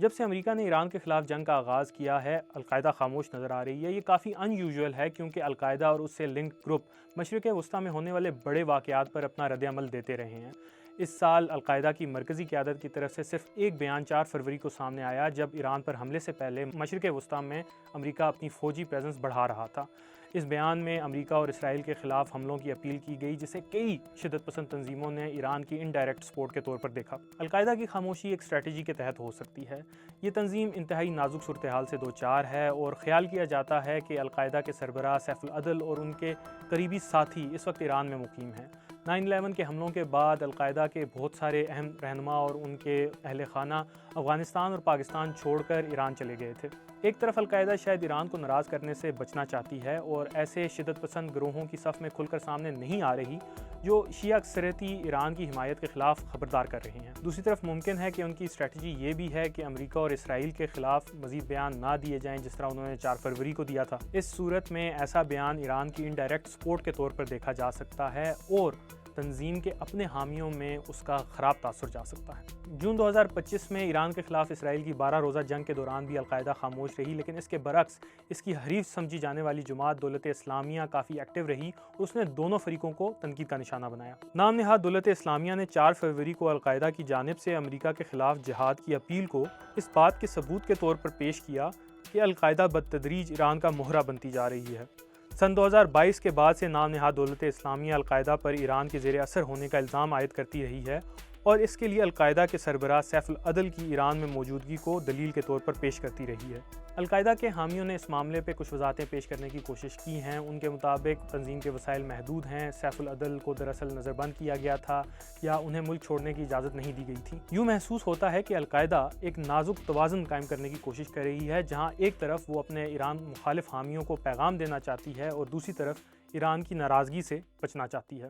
جب سے امریکہ نے ایران کے خلاف جنگ کا آغاز کیا ہے، القاعدہ خاموش نظر آ رہی ہے۔ یہ کافی ان یوزول ہے کیونکہ القاعدہ اور اس سے لنکڈ گروپ مشرق وسطیٰ میں ہونے والے بڑے واقعات پر اپنا رد عمل دیتے رہے ہیں۔ اس سال القاعدہ کی مرکزی قیادت کی طرف سے صرف ایک بیان 4 فروری کو سامنے آیا جب ایران پر حملے سے پہلے مشرق وسطیٰ میں امریکہ اپنی فوجی پریزنس بڑھا رہا تھا۔ اس بیان میں امریکہ اور اسرائیل کے خلاف حملوں کی اپیل کی گئی، جسے کئی شدت پسند تنظیموں نے ایران کی انڈائریکٹ سپورٹ کے طور پر دیکھا۔ القاعدہ کی خاموشی ایک اسٹریٹجی کے تحت ہو سکتی ہے۔ یہ تنظیم انتہائی نازک صورتحال سے دوچار ہے اور خیال کیا جاتا ہے کہ القاعدہ کے سربراہ سیف العدل اور ان کے قریبی ساتھی اس وقت ایران میں مقیم ہیں۔ 9/11 کے حملوں کے بعد القاعدہ کے بہت سارے اہم رہنما اور ان کے اہل خانہ افغانستان اور پاکستان چھوڑ کر ایران چلے گئے تھے۔ ایک طرف القاعدہ شاید ایران کو ناراض کرنے سے بچنا چاہتی ہے اور ایسے شدت پسند گروہوں کی صف میں کھل کر سامنے نہیں آ رہی جو شیعہ اکثریتی ایران کی حمایت کے خلاف خبردار کر رہے ہیں۔ دوسری طرف ممکن ہے کہ ان کی اسٹریٹجی یہ بھی ہے کہ امریکہ اور اسرائیل کے خلاف مزید بیان نہ دیے جائیں جس طرح انہوں نے 4 فروری کو دیا تھا۔ اس صورت میں ایسا بیان ایران کی انڈائریکٹ سپورٹ کے طور پر دیکھا جا سکتا ہے اور تنظیم کے اپنے حامیوں میں اس کا خراب تاثر جا سکتا ہے۔ جون 2025 میں ایران کے خلاف اسرائیل کی 12 روزہ جنگ کے دوران بھی القاعدہ خاموش رہی، لیکن اس کے برعکس اس کی حریف سمجھی جانے والی جماعت دولت اسلامیہ کافی ایکٹیو رہی اور اس نے دونوں فریقوں کو تنقید کا نشانہ بنایا۔ نام نہاد دولت اسلامیہ نے 4 فروری کو القاعدہ کی جانب سے امریکہ کے خلاف جہاد کی اپیل کو اس بات کے ثبوت کے طور پر پیش کیا کہ القاعدہ بدتدریج ایران کا مہرہ بنتی جا رہی ہے۔ سن 2022 کے بعد سے نام نہاد دولت اسلامیہ القاعدہ پر ایران کے زیر اثر ہونے کا الزام عائد کرتی رہی ہے اور اس کے لیے القاعدہ کے سربراہ سیف العدل کی ایران میں موجودگی کو دلیل کے طور پر پیش کرتی رہی ہے۔ القاعدہ کے حامیوں نے اس معاملے پہ کچھ وضاحتیں پیش کرنے کی کوشش کی ہیں۔ ان کے مطابق تنظیم کے وسائل محدود ہیں، سیف العدل کو دراصل نظر بند کیا گیا تھا یا انہیں ملک چھوڑنے کی اجازت نہیں دی گئی تھی۔ یوں محسوس ہوتا ہے کہ القاعدہ ایک نازک توازن قائم کرنے کی کوشش کر رہی ہے، جہاں ایک طرف وہ اپنے ایران مخالف حامیوں کو پیغام دینا چاہتی ہے اور دوسری طرف ایران کی ناراضگی سے بچنا چاہتی ہے۔